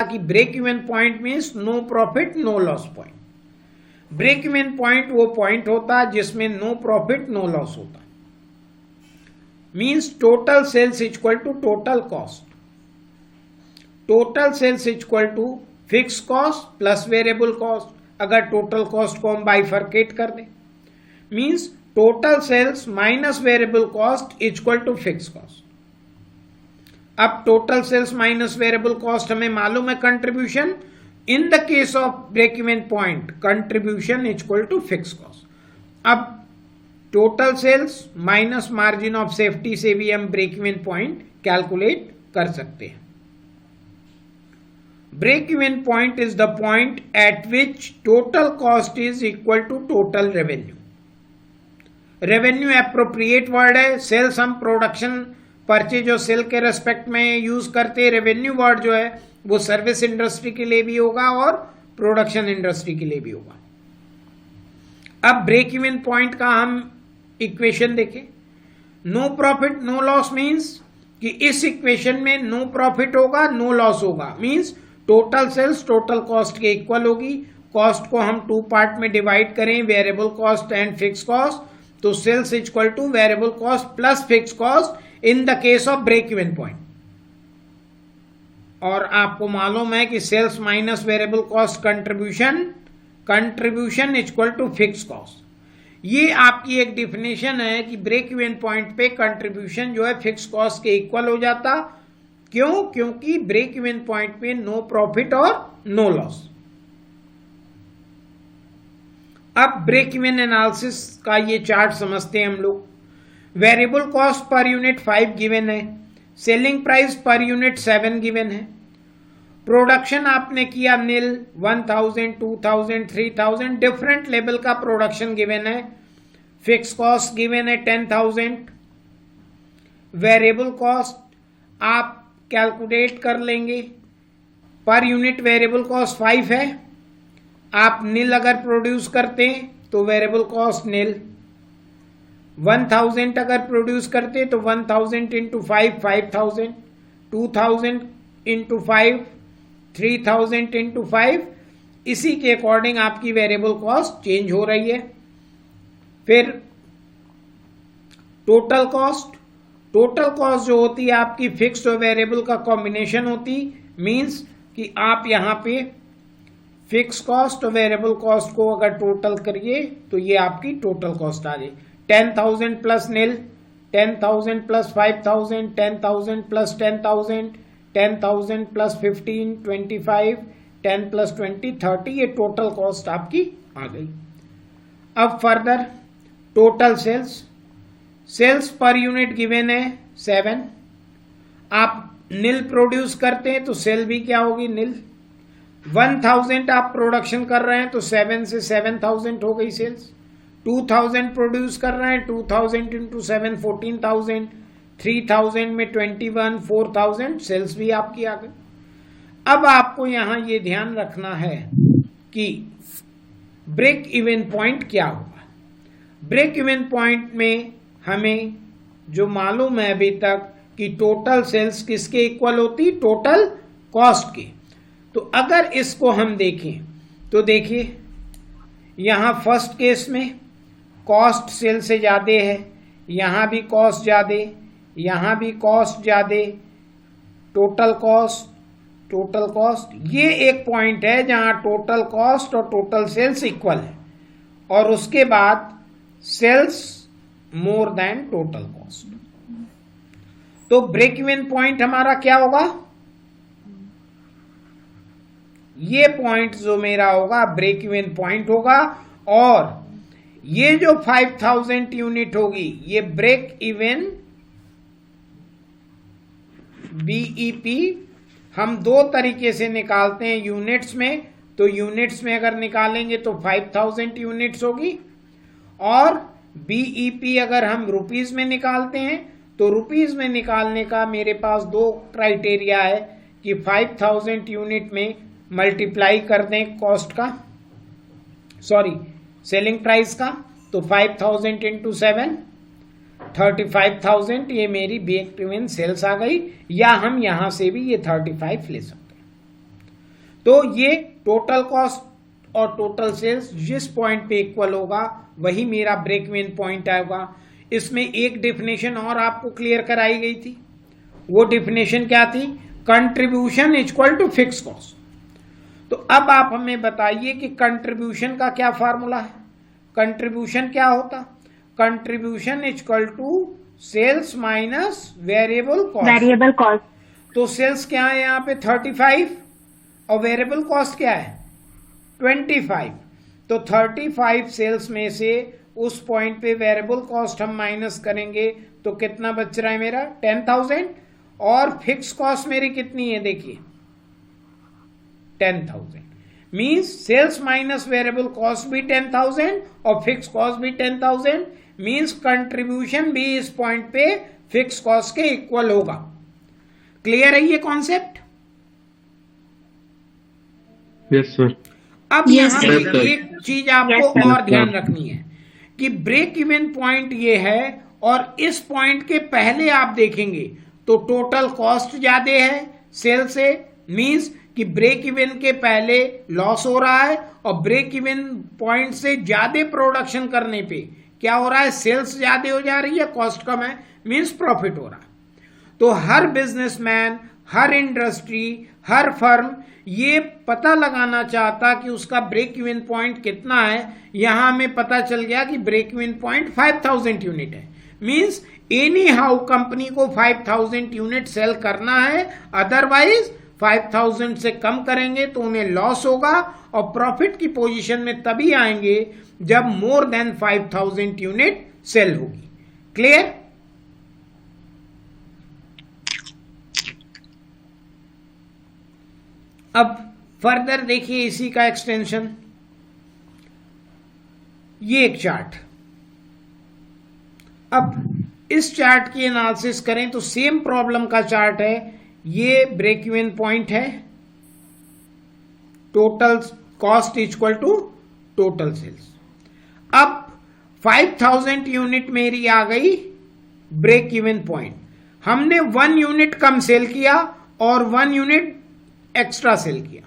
कि break even point means no profit no loss point. Break even point वो point होता है जिसमें नो प्रॉफिट नो लॉस होता, means total sales equal to total cost. Total sales equal to fix cost plus variable cost. अगर total cost को हम bifurcate कर दें, means total sales minus variable cost equal to fix cost. अब total sales minus variable cost हमें मालूम है contribution. In the case of break even point contribution equal to fix cost. अब total sales minus margin of safety से भी हम break even point calculate कर सकते हैं। Break even point is the point at which total cost is equal to total revenue. Revenue appropriate word है। Sales हम production purchase और sale के रेस्पेक्ट में यूज करते हैं। रेवेन्यू वर्ड जो है वो सर्विस इंडस्ट्री के लिए भी होगा और प्रोडक्शन इंडस्ट्री के लिए भी होगा। अब ब्रेक इवन पॉइंट का हम इक्वेशन देखें। No profit no loss means कि इस इक्वेशन में नो प्रॉफिट होगा नो लॉस होगा, means total sales total cost के इक्वल होगी। कॉस्ट को हम टू पार्ट में डिवाइड करें, variable cost and fixed cost, तो sales equal to variable cost plus fixed cost in the case of break even point. और आपको मालूम है कि sales minus variable cost contribution equal to fix cost. ये आपकी एक डिफिनेशन है कि ब्रेक इवन पॉइंट पे कंट्रीब्यूशन जो है फिक्स कॉस्ट के इक्वल हो जाता। क्यों? क्योंकि ब्रेक इवन पॉइंट पे नो प्रॉफिट और नो लॉस। अब ब्रेक इवन एनालिसिस का ये चार्ट समझते हैं हम लोग। Variable cost per unit 5 given है, selling price per unit 7 given है, प्रोडक्शन आपने किया नील 1000, 2000, 3000 डिफरेंट लेवल का प्रोडक्शन गिवन है, फिक्स कॉस्ट गिवन है 10,000, वेरिएबल कॉस्ट आप कैलकुलेट कर लेंगे, पर यूनिट वेरिएबल कॉस्ट 5 है। आप नील अगर प्रोड्यूस करते हैं तो वेरिएबल कॉस्ट नील। 1000 अगर प्रोड्यूस करते तो 1000 इंटू 5 5000, 2000 इंटू 5 3000 इंटू 5। इसी के अकॉर्डिंग आपकी वेरिएबल कॉस्ट चेंज हो रही है। फिर टोटल कॉस्ट जो होती है आपकी फिक्स और वेरिएबल का कॉम्बिनेशन होती, मींस कि आप यहां पे फिक्स कॉस्ट और वेरिएबल कॉस्ट को अगर टोटल करिए तो ये आपकी टोटल कॉस्ट आ गई। 10,000 plus nil, 10,000 plus 5,000, 10,000 plus 10,000, 10,000 plus 15, 25, 10 plus 20, 30, ये टोटल कॉस्ट आपकी आ गई। अब फर्दर टोटल सेल्स पर यूनिट गिवन है 7। आप नील प्रोड्यूस करते हैं तो सेल भी क्या होगी नील। 1000 आप प्रोडक्शन कर रहे हैं तो 7 से 7000 हो गई सेल्स। 2000 प्रोड्यूस कर रहे हैं, 2000 इंटू 7 14,000, 3000 में 21, 4000 सेल्स भी आपकी आ गई। अब आपको यहां ये ध्यान रखना है कि ब्रेक इवन पॉइंट क्या होगा। ब्रेक इवन पॉइंट में हमें जो मालूम है अभी तक कि टोटल सेल्स किसके इक्वल होती, टोटल कॉस्ट के। तो अगर इसको हम देखें तो देखिए यहां फर्स्ट केस में कॉस्ट सेल से ज्यादा है, यहां भी कॉस्ट ज्यादा, यहां भी कॉस्ट ज्यादा, टोटल कॉस्ट ये एक पॉइंट है जहां टोटल कॉस्ट और टोटल सेल्स इक्वल है, और उसके बाद sales more than total cost. तो ब्रेक इवन पॉइंट हमारा क्या होगा, ये पॉइंट जो मेरा होगा ब्रेक इवन पॉइंट होगा। और ये जो 5000 यूनिट होगी ये ब्रेक इवन बीईपी हम दो तरीके से निकालते हैं यूनिट्स में। तो यूनिट्स में अगर निकालेंगे तो 5000 यूनिट्स होगी, और बीईपी अगर हम रुपीज में निकालते हैं तो रुपीज में निकालने का मेरे पास दो क्राइटेरिया है कि 5000 यूनिट में मल्टीप्लाई कर दें कॉस्ट का, सॉरी सेलिंग प्राइस का, तो 5000 इंटू 7 35,000 ये मेरी ब्रेक इवन सेल्स आ गई। या हम यहां से भी ये 35 ले सकते हैं। तो ये टोटल कॉस्ट और टोटल सेल्स जिस पॉइंट पे इक्वल होगा वही मेरा ब्रेक इवन पॉइंट आएगा। इसमें एक डेफिनेशन और आपको क्लियर कराई गई थी, वो डेफिनेशन क्या थी? Contribution equal to fix cost. तो अब आप हमें बताइए कि कंट्रीब्यूशन का क्या फार्मूला है? कंट्रीब्यूशन क्या होता? Contribution equal to sales minus variable cost. तो सेल्स क्या है यहाँ पे? 35 और वेरिएबल कॉस्ट क्या है? 25। तो 35 सेल्स में से उस पॉइंट पे वेरिएबल कॉस्ट हम माइनस करेंगे तो कितना बच रहा है मेरा? 10,000। और फिक्स कॉस्ट मेरी कितनी है? देखिए 10,000। Means sales minus variable cost भी 10,000 और फिक्स कॉस्ट भी 10,000। मींस कंट्रीब्यूशन भी इस पॉइंट पे फिक्स कॉस्ट के इक्वल होगा। क्लियर है ये कॉन्सेप्ट? Yes sir. अब यहाँ पे एक चीज आपको और ध्यान रखनी है कि ब्रेक इवन पॉइंट ये है और इस पॉइंट के पहले आप देखेंगे तो टोटल कॉस्ट ज्यादा है सेल से। मींस कि ब्रेक इवन के पहले लॉस हो रहा है और ब्रेक इवन पॉइंट से ज्यादा प्रोडक्शन करने पे क्या हो रहा है? सेल्स ज्यादा हो जा रही है, कॉस्ट कम है, मींस प्रॉफिट हो रहा है। तो हर बिजनेसमैन, हर इंडस्ट्री, हर फर्म ये पता लगाना चाहता कि उसका ब्रेक इवन पॉइंट कितना है। यहां हमें पता चल गया कि ब्रेक इवन पॉइंट 5,000 यूनिट है। मींस एनी हाउ कंपनी को 5,000 यूनिट सेल करना है, अदरवाइज 5,000 से कम करेंगे तो उन्हें लॉस होगा और प्रॉफिट की पोजीशन में तभी आएंगे जब मोर देन 5,000 यूनिट सेल होगी। क्लियर? अब फर्दर देखिए इसी का एक्सटेंशन, ये एक चार्ट। अब इस चार्ट की एनालिसिस करें तो सेम प्रॉब्लम का चार्ट है। ये ब्रेक इवन पॉइंट है, total cost equal to total sales. अब 5,000 यूनिट मेरी आ गई ब्रेक इवन पॉइंट। हमने 1 यूनिट कम सेल किया और 1 यूनिट एक्स्ट्रा सेल किया।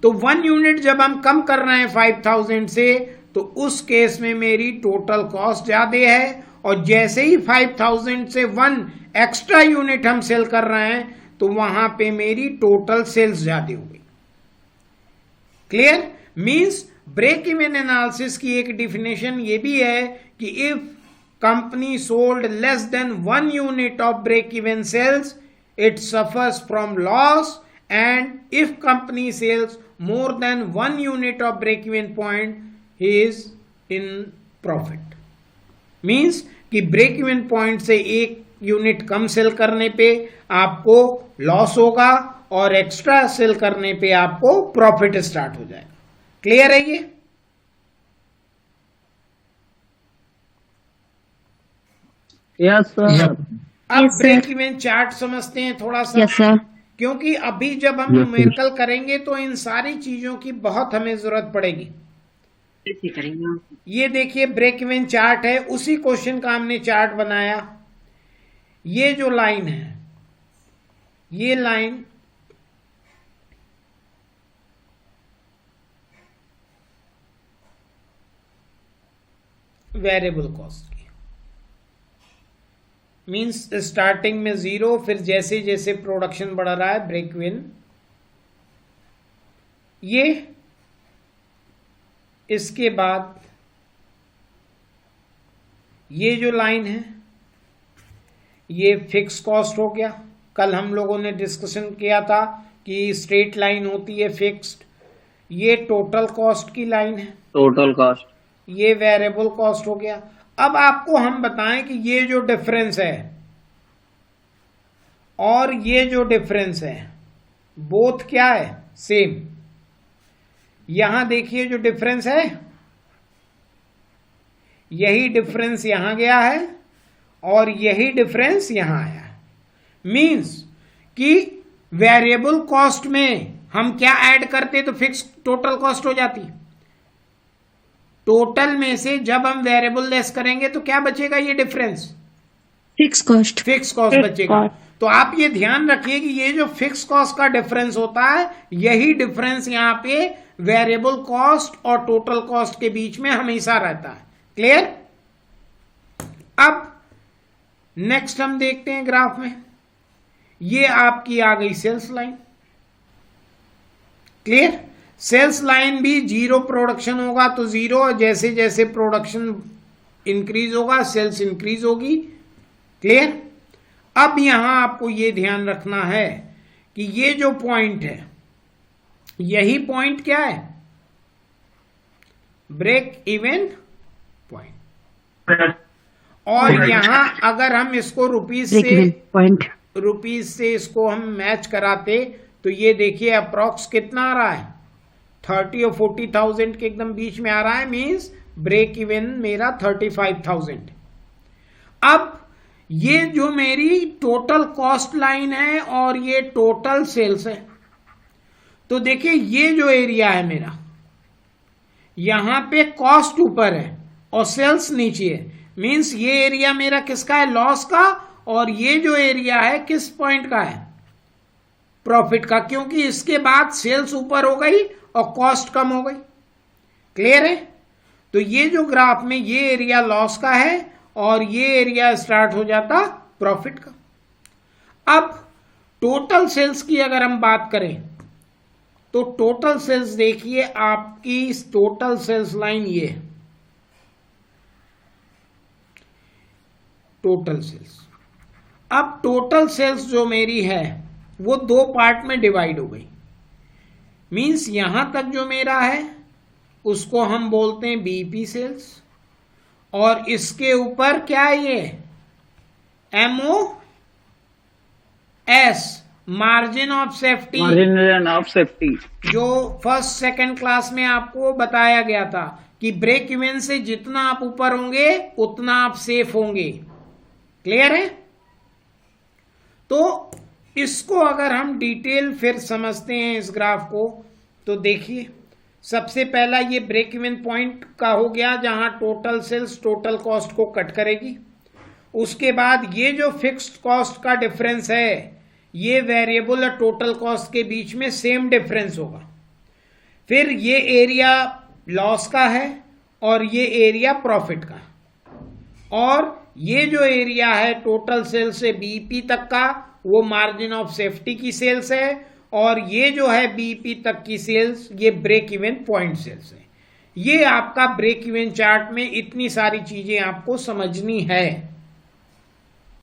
तो 1 यूनिट जब हम कम कर रहे हैं 5,000 से तो उस केस में मेरी टोटल कॉस्ट ज्यादा है और जैसे ही 5,000 से 1 एक्स्ट्रा यूनिट हम सेल कर रहे हैं तो वहां पे मेरी टोटल सेल्स ज्यादा हो गई। Clear? Means break even analysis की एक डिफिनेशन ये भी है कि if company sold less than 1 unit of break even sales it suffers from loss, and if company sells more than 1 unit of break even point he is in profit। Means कि break even point से 1 unit कम cell करने पे आपको loss होगा और extra cell करने पे आपको प्रॉफिट स्टार्ट हो जाएगा। क्लियर है ये? Yes sir. अब ब्रेक इवन चार्ट समझते हैं थोड़ा सा। Yes sir. क्योंकि अभी जब हम न्यूमेरिकल करेंगे तो इन सारी चीजों की बहुत हमें जरूरत पड़ेगी। ये देखिए ब्रेक इवन चार्ट है, उसी क्वेश्चन का हमने चार्ट बनाया। ये जो लाइन है, ये लाइन वेरिएबल कॉस्ट की, मींस स्टार्टिंग में 0, फिर जैसे जैसे प्रोडक्शन बढ़ रहा है ब्रेक इवन। ये इसके बाद ये जो लाइन है ये फिक्स कॉस्ट हो गया। कल हम लोगों ने डिस्कशन किया था कि स्ट्रेट लाइन होती है फिक्स्ड। ये टोटल कॉस्ट की लाइन है, टोटल कॉस्ट। ये वेरिएबल कॉस्ट हो गया। अब आपको हम बताएं कि ये जो डिफरेंस है और ये जो डिफरेंस है बोथ क्या है? सेम। यहां देखिए जो डिफरेंस है, यही डिफरेंस यहां गया है और यही डिफरेंस यहां आया है। मींस कि वेरिएबल कॉस्ट में हम क्या ऐड करते तो फिक्स टोटल कॉस्ट हो जाती। टोटल में से जब हम वेरिएबल लेस करेंगे तो क्या बचेगा? ये डिफरेंस, फिक्स कॉस्ट बचेगा। तो आप ये ध्यान रखिए कि ये जो फिक्स कॉस्ट का डिफरेंस होता है, यही डिफरेंस यहां पे वेरिएबल कॉस्ट और टोटल कॉस्ट के बीच में हमेशा रहता है। क्लियर? अब नेक्स्ट हम देखते हैं ग्राफ में, ये आपकी आ गई sales line. Clear? Sales line भी जीरो प्रोडक्शन होगा तो जीरो, जैसे जैसे प्रोडक्शन इंक्रीज होगा सेल्स इंक्रीज होगी। क्लियर? अब यहां आपको यह ध्यान रखना है कि ये जो पॉइंट है, यही पॉइंट क्या है? Break even point. और यहां अगर हम इसको रुपीज से इसको हम मैच कराते तो ये देखिए अप्रॉक्स कितना आ रहा है, 30 और 40,000 के एकदम बीच में आ रहा है, मींस ब्रेक इवन मेरा 35,000। अब ये जो मेरी टोटल कॉस्ट लाइन है और ये टोटल सेल्स है, तो देखिए ये जो एरिया है मेरा, यहां पे कॉस्ट ऊपर है और सेल्स नीचे है, मींस ये एरिया मेरा किसका है? लॉस का। और ये जो एरिया है किस पॉइंट का है? प्रॉफिट का, क्योंकि इसके बाद सेल्स ऊपर हो गई और कॉस्ट कम हो गई। क्लियर है? तो ये जो ग्राफ में ये एरिया लॉस का है और ये एरिया स्टार्ट हो जाता प्रॉफिट का। अब टोटल सेल्स की अगर हम बात करें तो टोटल सेल्स देखिए आपकी टोटल सेल्स लाइन ये है, टोटल सेल्स। अब टोटल सेल्स जो मेरी है वो दो पार्ट में डिवाइड हो गई, मींस यहां तक जो मेरा है उसको हम बोलते हैं बीपी सेल्स, और इसके ऊपर क्या है ये? MOS, margin of safety. Margin of safety जो फर्स्ट सेकंड क्लास में आपको बताया गया था कि ब्रेक इवन से जितना आप ऊपर होंगे उतना आप सेफ होंगे। क्लियर है? तो इसको अगर हम डिटेल फिर समझते हैं इस ग्राफ को, तो देखिए सबसे पहला ये ब्रेक इवन पॉइंट का हो गया जहां टोटल सेल्स टोटल कॉस्ट को कट करेगी। उसके बाद ये जो फिक्स्ड कॉस्ट का डिफरेंस है, ये वेरिएबल और टोटल कॉस्ट के बीच में सेम डिफरेंस होगा। फिर ये एरिया लॉस का है और ये एरिया प्रॉफिट का, और ये जो एरिया है टोटल सेल्स से बीपी तक का वो मार्जिन ऑफ सेफ्टी की सेल्स है, और ये जो है बीपी तक की सेल्स ये ब्रेक इवन पॉइंट सेल्स है। ये आपका ब्रेक इवन चार्ट में इतनी सारी चीजें आपको समझनी है।